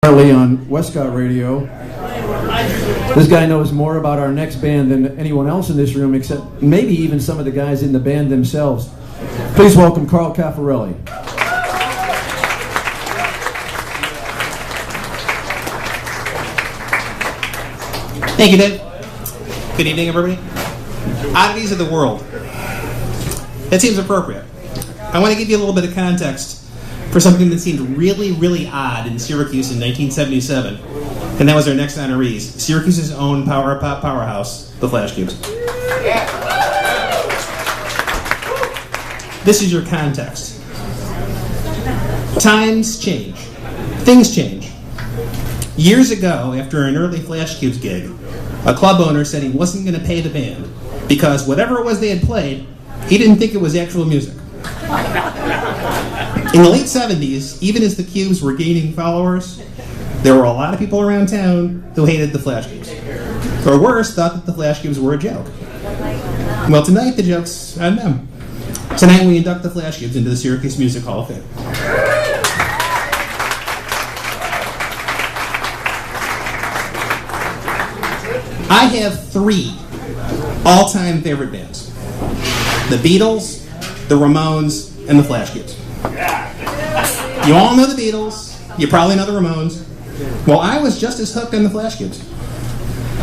On Westcott Radio. This guy knows more about our next band than anyone else in this room, except maybe even some of the guys in the band themselves. Please welcome Carl Caffarelli. Thank you, Dave. Good evening, everybody. Oddities of the world. That seems appropriate. I want to give you a little bit of context for something that seemed really, really odd in Syracuse in 1977, and that was our next honorees, Syracuse's own power pop powerhouse, the FlashCubes. This is your context. Times change. Things change. Years ago, after an early FlashCubes gig, a club owner said he wasn't going to pay the band because whatever it was they had played, he didn't think it was actual music. In the late 70s, even as the Cubes were gaining followers, there were a lot of people around town who hated the FlashCubes. Or worse, thought that the FlashCubes were a joke. Well, tonight the joke's on them. Tonight we induct the FlashCubes into the Syracuse Music Hall of Fame. I have 3 all-time favorite bands. The Beatles, the Ramones, and the FlashCubes. You all know the Beatles. You probably know the Ramones. Well, I was just as hooked on the FlashCubes.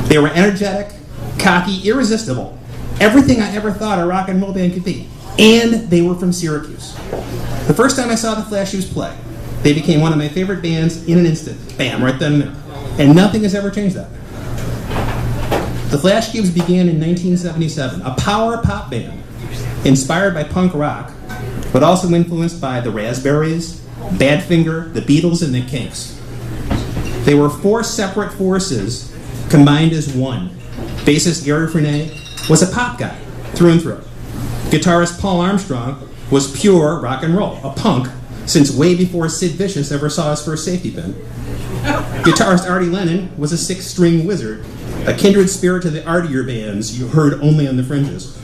They were energetic, cocky, irresistible. Everything I ever thought a rock and roll band could be. And they were from Syracuse. The first time I saw the FlashCubes play, they became one of my favorite bands in an instant. Bam, right then and there. And nothing has ever changed that. The FlashCubes began in 1977, a power pop band inspired by punk rock, but also influenced by the Raspberries, Badfinger, the Beatles, and the Kinks. They were 4 separate forces combined as one. Bassist Gary Frenet was a pop guy, through and through. Guitarist Paul Armstrong was pure rock and roll, a punk, since way before Sid Vicious ever saw his first safety pin. Guitarist Artie Lennon was a 6-string wizard, a kindred spirit to the artier bands you heard only on the fringes.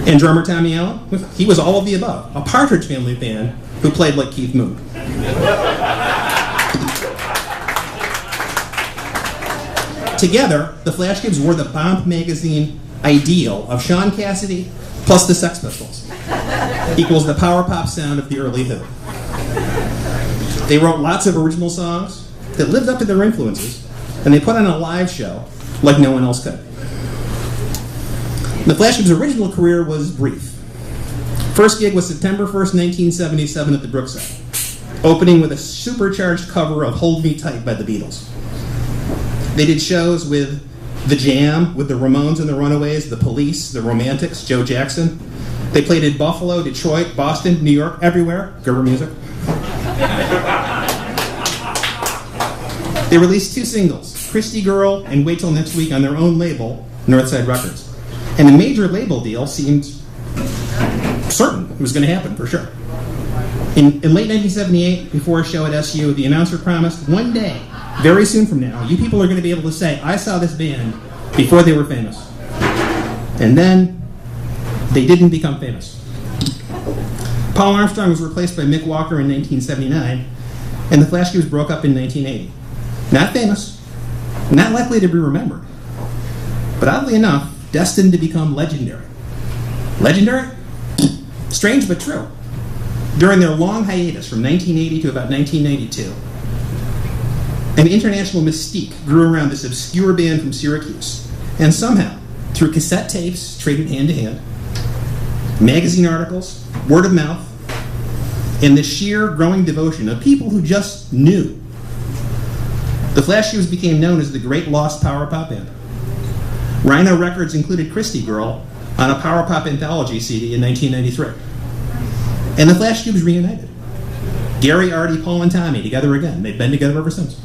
And drummer Tommy Allen, he was all of the above, a Partridge Family fan who played like Keith Moon. Together, the FlashCubes were the Bomb magazine ideal of Sean Cassidy plus the Sex Pistols, equals the power pop sound of the early Who. They wrote lots of original songs that lived up to their influences, and they put on a live show like no one else could. The FlashCubes' original career was brief. First gig was September 1st, 1977 at the Brookside, opening with a supercharged cover of Hold Me Tight by the Beatles. They did shows with The Jam, with the Ramones and the Runaways, the Police, the Romantics, Joe Jackson. They played in Buffalo, Detroit, Boston, New York, everywhere. Gerber music. They released 2 singles, Christy Girl and Wait Till Next Week, on their own label, Northside Records. And a major label deal seemed certain it was going to happen, for sure. In late 1978, before a show at SU, the announcer promised, one day, very soon from now, you people are going to be able to say, I saw this band before they were famous. And then, they didn't become famous. Paul Armstrong was replaced by Mick Walker in 1979, and the FlashCubes broke up in 1980. Not famous, not likely to be remembered, but oddly enough, destined to become legendary. Legendary? Strange but true. During their long hiatus from 1980 to about 1992, an international mystique grew around this obscure band from Syracuse, and somehow, through cassette tapes traded hand to hand, magazine articles, word of mouth, and the sheer growing devotion of people who just knew, the FlashCubes became known as the Great Lost Power Pop Band. Rhino Records included Christy Girl on a Power Pop anthology CD in 1993. And the FlashCubes reunited. Gary, Artie, Paul, and Tommy together again. They've been together ever since.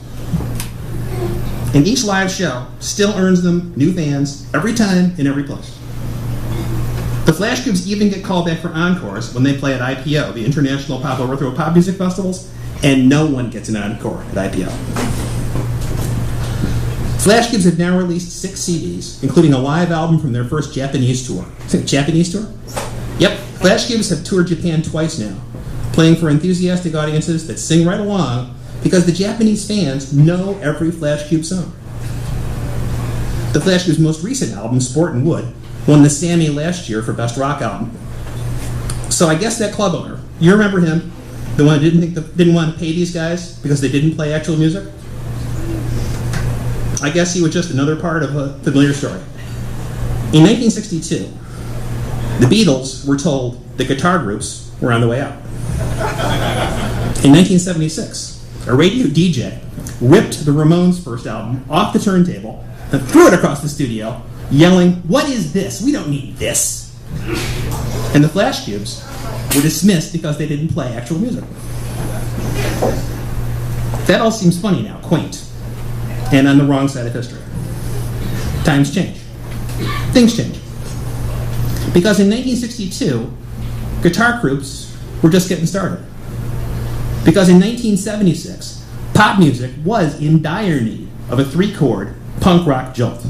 And each live show still earns them new fans every time in every place. The FlashCubes even get called back for encores when they play at IPO, the International Pop Overthrow Pop Music Festivals, and no one gets an encore at IPO. FlashCubes have now released 6 CDs, including a live album from their first Japanese tour. Japanese tour? Yep, FlashCubes have toured Japan twice now, playing for enthusiastic audiences that sing right along because the Japanese fans know every FlashCube song. The FlashCubes' most recent album, Sport and Wood, won the Sammy last year for Best Rock Album. So I guess that club owner, you remember him? The one who didn't want to pay these guys because they didn't play actual music? I guess he was just another part of a familiar story. In 1962, the Beatles were told the guitar groups were on the way out. In 1976, a radio DJ ripped the Ramones' first album off the turntable and threw it across the studio, yelling, "What is this? We don't need this." And the FlashCubes were dismissed because they didn't play actual music. That all seems funny now, quaint, and on the wrong side of history. Times change. Things change. Because in 1962, guitar groups were just getting started. Because in 1976, pop music was in dire need of a 3-chord punk rock jolt.